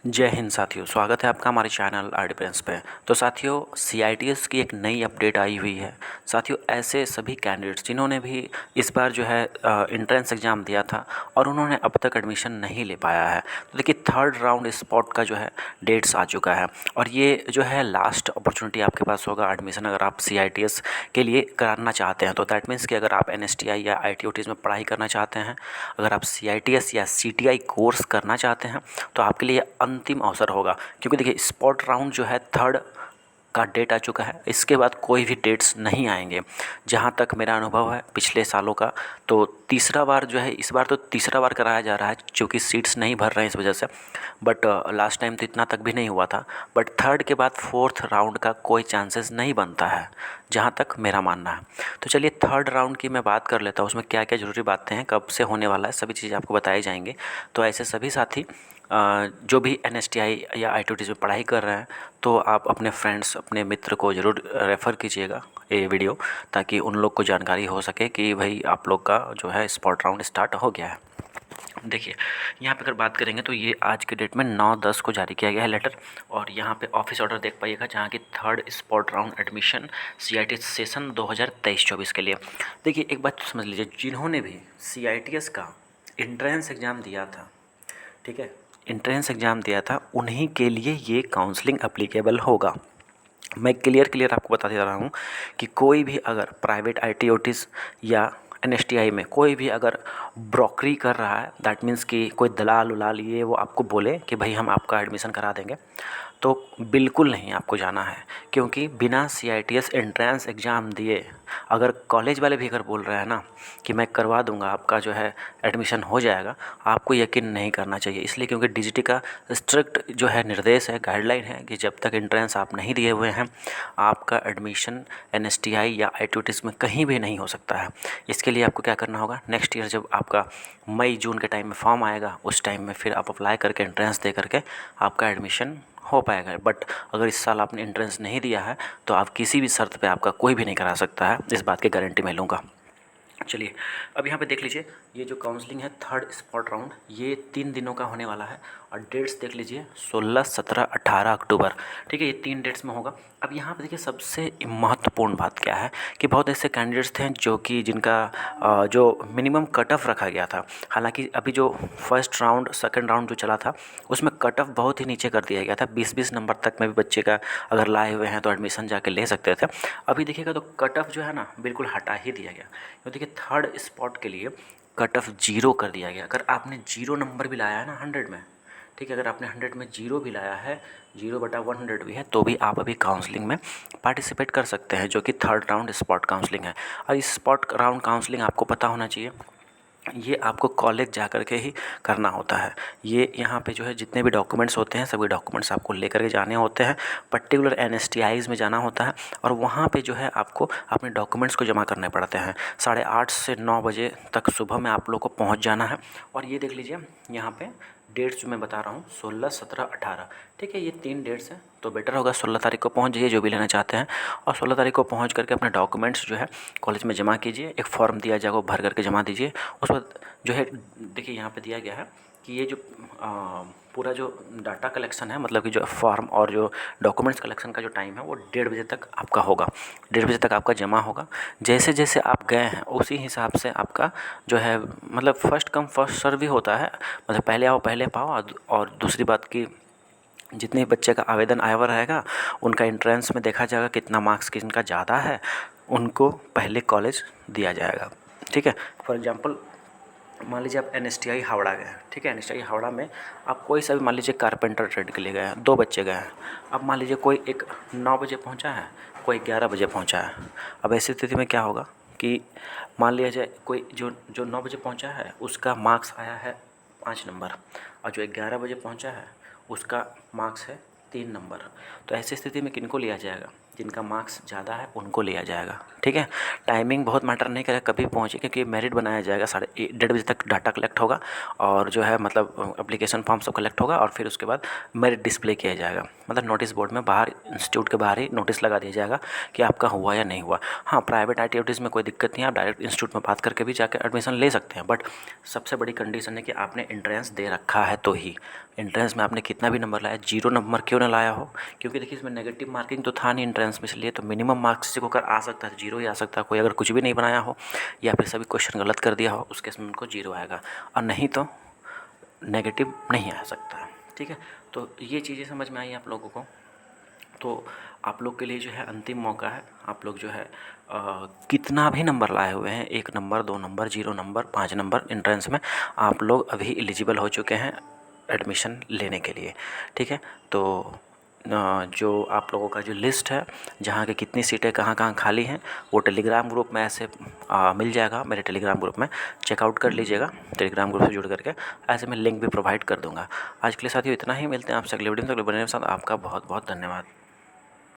जय हिंद साथियों, स्वागत है आपका हमारे चैनल आर डिफेंस पे। तो साथियों, सीआईटीएस की एक नई अपडेट आई हुई है। साथियों, ऐसे सभी कैंडिडेट्स जिन्होंने भी इस बार जो है एंट्रेंस एग्ज़ाम दिया था और उन्होंने अब तक एडमिशन नहीं ले पाया है, तो देखिए थर्ड राउंड स्पॉट का जो है डेट्स आ चुका है और ये जो है लास्ट अपॉर्चुनिटी आपके पास होगा एडमिशन अगर आप सीआईटीएस के लिए कराना चाहते हैं। तो दैट मीन्स कि अगर आप एनएसटीआई या आईटीओटीज़ में पढ़ाई करना चाहते हैं, अगर आप सीआईटीएस या सीटीआई कोर्स करना चाहते हैं, तो आपके लिए अंतिम अवसर होगा। क्योंकि देखिए स्पॉट राउंड जो है थर्ड का डेट आ चुका है, इसके बाद कोई भी डेट्स नहीं आएंगे जहाँ तक मेरा अनुभव है पिछले सालों का। तो तीसरा बार जो है, इस बार तो तीसरा बार कराया जा रहा है क्योंकि सीट्स नहीं भर रहे हैं इस वजह से। बट लास्ट टाइम तो इतना तक भी नहीं हुआ था। बट थर्ड के बाद फोर्थ राउंड का कोई चांसेस नहीं बनता है जहाँ तक मेरा मानना है। तो चलिए थर्ड राउंड की मैं बात कर लेता हूँ, उसमें क्या क्या ज़रूरी बातें हैं, कब से होने वाला है, सभी चीज़ें आपको बताई जाएंगी। तो ऐसे सभी साथी जो भी एनएसटीआई या आईटीओटीज़ में पढ़ाई कर रहे हैं, तो आप अपने फ्रेंड्स, अपने मित्र को ज़रूर रेफ़र कीजिएगा ये वीडियो, ताकि उन लोग को जानकारी हो सके कि भाई आप लोग का जो है स्पॉट राउंड स्टार्ट हो गया है। देखिए यहाँ पे अगर बात करेंगे तो ये आज के डेट में 9/10 को जारी किया गया है लेटर, और यहाँ पे ऑफिस ऑर्डर देख पाइएगा जहाँ की third spot round admission CIT session 2023-24 के लिए। देखिए एक बात समझ लीजिए, जिन्होंने भी सीआईटीएस का एंट्रेंस एग्ज़ाम दिया था, ठीक है, एंट्रेंस एग्ज़ाम दिया था, उन्हीं के लिए ये काउंसलिंग एप्लीकेबल होगा। मैं क्लियर आपको बता दे रहा हूँ कि कोई भी अगर प्राइवेट आईटीओटीज़ या एनएसटीआई में कोई भी अगर ब्रोकरी कर रहा है, दैट मीन्स कि कोई दलाल उलाल ये वो आपको बोले कि भाई हम आपका एडमिशन करा देंगे, तो बिल्कुल नहीं आपको जाना है। क्योंकि बिना सीआईटीएस एंट्रेंस एग्ज़ाम दिए अगर कॉलेज वाले भी अगर बोल रहे हैं ना कि मैं करवा दूंगा आपका जो है एडमिशन हो जाएगा, आपको यकीन नहीं करना चाहिए। इसलिए क्योंकि डीजीटी का स्ट्रिक्ट जो है निर्देश है, गाइडलाइन है कि जब तक एंट्रेंस आप नहीं दिए हुए हैं, आपका एडमिशन एनएसटीआई या आईटीओटीज़ में कहीं भी नहीं हो सकता है। इसके लिए आपको क्या करना होगा, नेक्स्ट ईयर जब आपका मई जून के टाइम में फॉर्म आएगा, उस टाइम में फिर आप अप्लाई करके एंट्रेंस दे करके आपका एडमिशन हो पाएगा। बट अगर इस साल आपने एंट्रेंस नहीं दिया है तो आप किसी भी शर्त पे आपका कोई भी नहीं करा सकता है, इस बात की गारंटी मैं लूँगा। चलिए अब यहाँ पे देख लीजिए, ये जो काउंसलिंग है थर्ड स्पॉट राउंड, ये 3 दिनों का होने वाला है और डेट्स देख लीजिए 16, 17, 18 अक्टूबर, ठीक है, ये 3 डेट्स में होगा। अब यहाँ पे देखिए सबसे महत्वपूर्ण बात क्या है कि बहुत ऐसे कैंडिडेट्स थे जो कि जिनका जो मिनिमम कट ऑफ रखा गया था। हालांकि अभी जो फर्स्ट राउंड सेकंड राउंड जो चला था उसमें कट ऑफ बहुत ही नीचे कर दिया गया था, 20-20 नंबर तक में भी बच्चे का अगर लाए हुए हैं तो एडमिशन जाके ले सकते थे। अभी देखिएगा तो कट ऑफ जो है ना बिल्कुल हटा ही दिया गया। तो देखिए थर्ड स्पॉट के लिए कट ऑफ 0 कर दिया गया। अगर आपने 0 नंबर भी लाया है ना 100 में, ठीक है, अगर आपने 100 में 0 भी लाया है, 0/100 भी है, तो भी आप अभी काउंसलिंग में पार्टिसिपेट कर सकते हैं, जो कि थर्ड राउंड स्पॉट काउंसलिंग है। और इस स्पॉट राउंड काउंसलिंग आपको पता होना चाहिए, ये आपको कॉलेज जा कर के ही करना होता है। ये यहाँ पे जो है जितने भी डॉक्यूमेंट्स होते हैं, सभी डॉक्यूमेंट्स आपको लेकर के जाने होते हैं। पर्टिकुलर एनएसटीआईज़ में जाना होता है और वहाँ पे जो है आपको अपने डॉक्यूमेंट्स को जमा करने पड़ते हैं। 8:30 से 9 बजे तक सुबह में आप लोग को पहुँच जाना है। और ये देख लीजिए यहाँ पे डेट्स जो मैं बता रहा हूँ 16, 17, 18, ठीक है, ये 3 डेट्स हैं। तो बेटर होगा 16 तारीख को पहुँच जाइए जो भी लेना चाहते हैं, और 16 तारीख को पहुँच करके अपने डॉक्यूमेंट्स जो है कॉलेज में जमा कीजिए। एक फॉर्म दिया जाएगा, वो भर करके जमा दीजिए। उस वक्त जो है देखिए यहाँ पे दिया गया है कि ये जो पूरा जो डाटा कलेक्शन है, मतलब कि जो फॉर्म और जो डॉक्यूमेंट्स कलेक्शन का जो टाइम है वो 1:30 बजे तक आपका होगा। 1:30 बजे तक आपका जमा होगा। जैसे जैसे आप गए हैं उसी हिसाब से आपका जो है मतलब फर्स्ट कम फर्स्ट सर्व भी होता है, मतलब पहले आओ पहले पाओ। और दूसरी बात की जितने बच्चे का आवेदन आया हुआ रहेगा उनका एंट्रेंस में देखा जाएगा कितना मार्क्स किनका ज़्यादा है, उनको पहले कॉलेज दिया जाएगा, ठीक है। फॉर एग्जांपल मान लीजिए आप एनएसटीआई हावड़ा गए हैं, ठीक है, एनएसटीआई हावड़ा में आप कोई सा भी मान लीजिए कारपेंटर ट्रेड के लिए गए हैं, 2 बच्चे गए हैं। अब मान लीजिए कोई एक 9 बजे पहुंचा है, कोई 11 बजे पहुंचा है। अब ऐसी स्थिति में क्या होगा कि मान लिया जाए कोई जो जो 9 बजे पहुंचा है उसका मार्क्स आया है 5 नंबर, और जो 11 बजे पहुंचा है उसका मार्क्स है 3 नंबर। तो ऐसी स्थिति में किनको लिया जाएगा, जिनका मार्क्स ज़्यादा है उनको लिया जाएगा, ठीक है। टाइमिंग बहुत मैटर नहीं करेगा कभी पहुँचे, क्योंकि मेरिट बनाया जाएगा 1:30 बजे तक डाटा कलेक्ट होगा और जो है मतलब एप्लीकेशन फॉर्म सब कलेक्ट होगा और फिर उसके बाद मेरिट डिस्प्ले किया जाएगा। मतलब नोटिस बोर्ड में बाहर इंस्टीट्यूट के बाहर ही नोटिस लगा दिया जाएगा कि आपका हुआ या नहीं हुआ। हाँ, प्राइवेट आईटीओटीज़ में कोई दिक्कत नहीं है, आप डायरेक्ट इंस्टीट्यूट में बात करके भी जाकर एडमिशन ले सकते हैं, बट सबसे बड़ी कंडीशन है कि आपने एंट्रेंस दे रखा है तो ही। एंट्रेंस में आपने कितना भी नंबर लाया, 0 नंबर क्यों ना लाया हो, क्योंकि देखिए इसमें नेगेटिव मार्किंग तो था नहीं एंट्रेंस में, इसलिए तो मिनिमम मार्क्स से होकर आ सकता है, 0 ही आ सकता है। कोई अगर कुछ भी नहीं बनाया हो या फिर सभी क्वेश्चन गलत कर दिया हो, उस केस में उनको 0 आएगा, और नहीं तो नेगेटिव नहीं आ सकता। ठीक है, तो ये चीज़ें समझ में आई आप लोगों को। तो आप लोग के लिए जो है अंतिम मौका है, आप लोग जो है कितना भी नंबर लाए हुए हैं, 1 number, 2 number, 0 number, 5 number entrance में, आप लोग अभी एलिजिबल हो चुके हैं एडमिशन लेने के लिए। ठीक है, तो जो आप लोगों का जो लिस्ट है, जहाँ के कितनी सीटें कहाँ कहाँ खाली हैं, वो टेलीग्राम ग्रुप में ऐसे मिल जाएगा, मेरे टेलीग्राम ग्रुप में चेकआउट कर लीजिएगा। टेलीग्राम ग्रुप से जुड़ करके ऐसे मैं लिंक भी प्रोवाइड कर दूँगा। आज के लिए साथियों इतना ही, मिलते हैं आपसे अगले वीडियो में। अगले वीडियो के साथ आपका बहुत बहुत धन्यवाद।